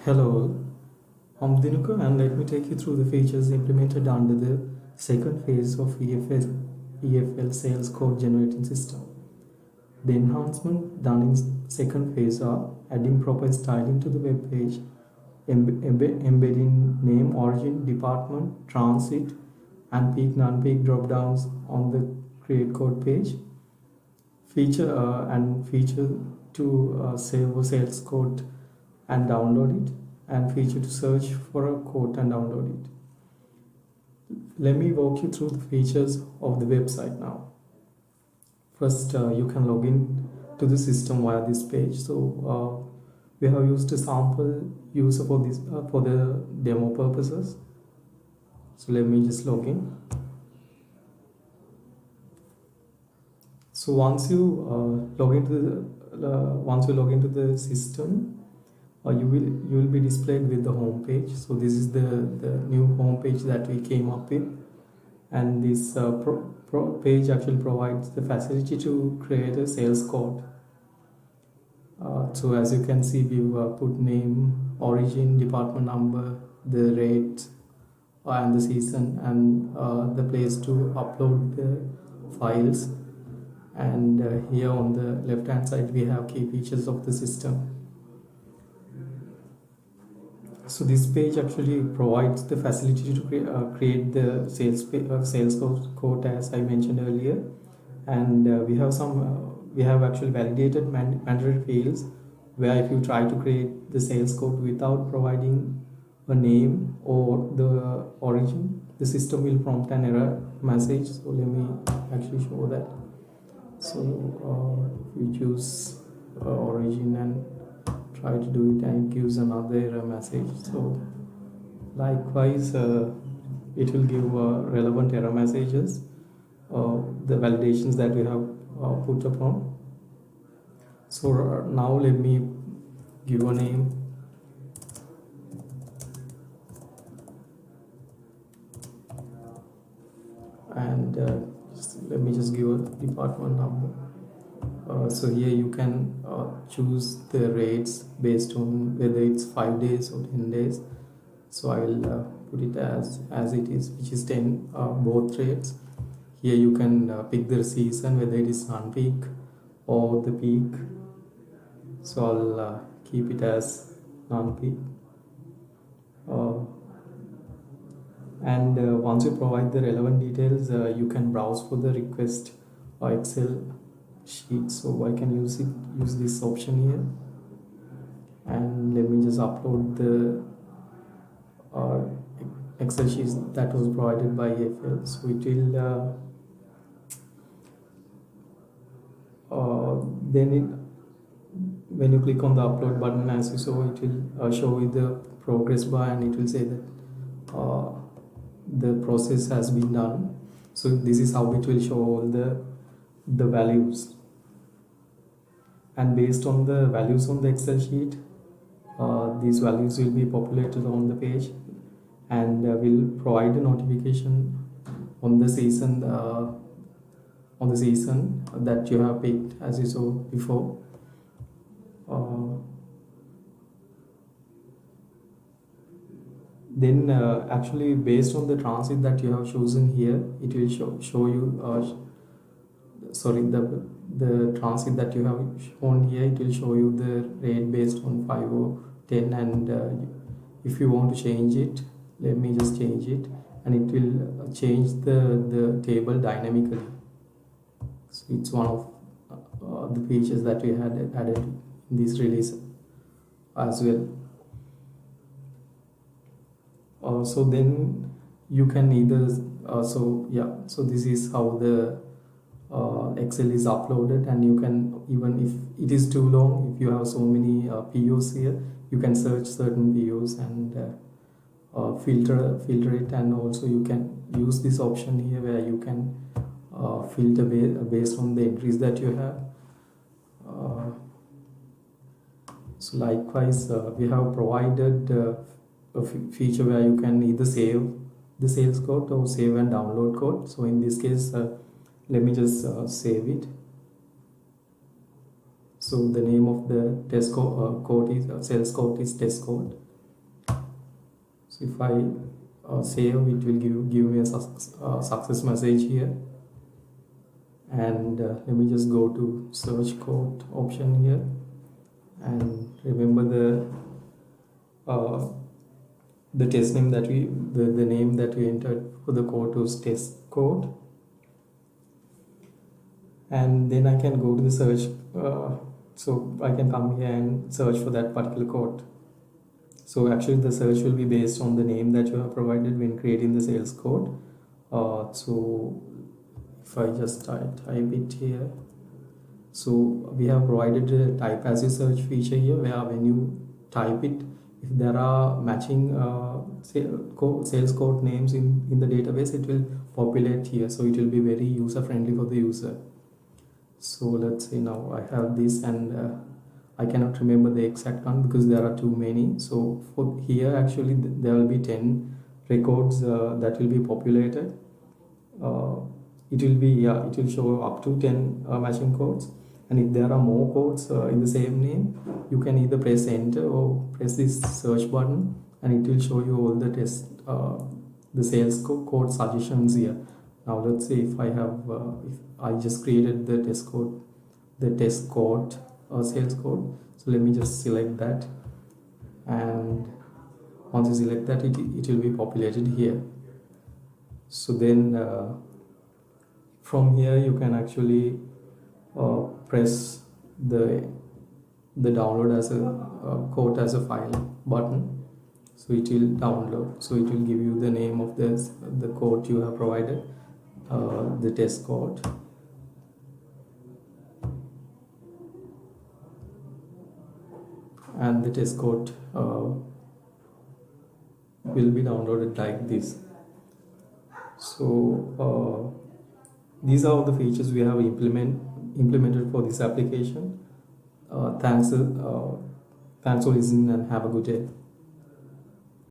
Hello, I'm Dinuka and let me take you through the features implemented under the second phase of EFL Sales Quote Generating System. The enhancement done in second phase are adding proper styling to the web page, embedding name, origin, department, transit, and peak non-peak drop-downs on the create code page. Feature to save a sales quote and download it, and feature to search for a quote and download it. Let me walk you through the features of the website now. First, you can log in to the system via this page. So we have used a sample user for this for the demo purposes. So let me just log in. So once you log into the system, you will be displayed with the home page. So this is the new home page that we came up with, and this page actually provides the facility to create a sales quote. So as you can see, we've put name, origin, department number, the rate, and the season, and the place to upload the files. And here on the left hand side we have key features of the system. So this page actually provides the facility to create the sales quote, as I mentioned earlier, and we have actually validated mandatory fields where if you try to create the sales quote without providing a name or the origin, the system will prompt an error message. So let me actually show that. So if you choose origin and try to do it, and it gives another error message. So likewise it will give relevant error messages, the validations that we have put upon. So now let me give a name, and let me just give a department number. So here you can choose the rates based on whether it's 5 days or 10 days. So I will put it as it is, which is 10, both rates. Here you can pick the season, whether it is non-peak or the peak. So I'll keep it as non-peak. And once you provide the relevant details, you can browse for the request Excel sheet. So I can use this option here, and let me just upload the Excel sheet that was provided by EFL. So it will when you click on the upload button, as you saw, it will show you the progress bar, and it will say that the process has been done. So this is how it will show all the values, and based on the values on the Excel sheet, these values will be populated on the page, and will provide a notification on the season that you have picked, as you saw before. Then actually based on the transit that you have chosen here, it will show you the transit that you have shown here. It will show you the rate based on 5 or 10, and if you want to change it, let me just change it, and it will change the table dynamically. So it's one of the features that we had added in this release as well. So then you can either so this is how the Excel is uploaded, and you can, even if it is too long, if you have so many POs here, you can search certain POs and filter it, and also you can use this option here where you can filter based on the entries that you have. So likewise we have provided a feature where you can either save the sales quote or save and download code. So in this case let me just save it. So the name of the test quote is sales quote is test quote, So if I save, it will give me a success message here. And let me just go to search quote option here, and remember the test name that the name that we entered for the quote was test quote. And then I can go to the search, so I can come here and search for that particular quote. So actually the search will be based on the name that you have provided when creating the sales quote. So if I just type it here, so we have provided a type as a search feature here, where when you type it, if there are matching sales quote names in the database, it will populate here, so it will be very user friendly for the user. So let's say now I have this, and I cannot remember the exact one because there are too many. So for here actually there will be 10 records that will be populated. It will show up to 10 matching codes, and if there are more codes in the same name, you can either press enter or press this search button, and it will show you all the sales code suggestions here. Now let's say if I have if I just created the test code sales code. So let me just select that, and once you select that, it will be populated here. So then from here you can actually press the download as a quote as a file button, so it will download. So it will give you the name of the quote you have provided, the test quote, and the test quote will be downloaded like this. So these are all the features we have implemented for this application. Thanks for listening, and have a good day.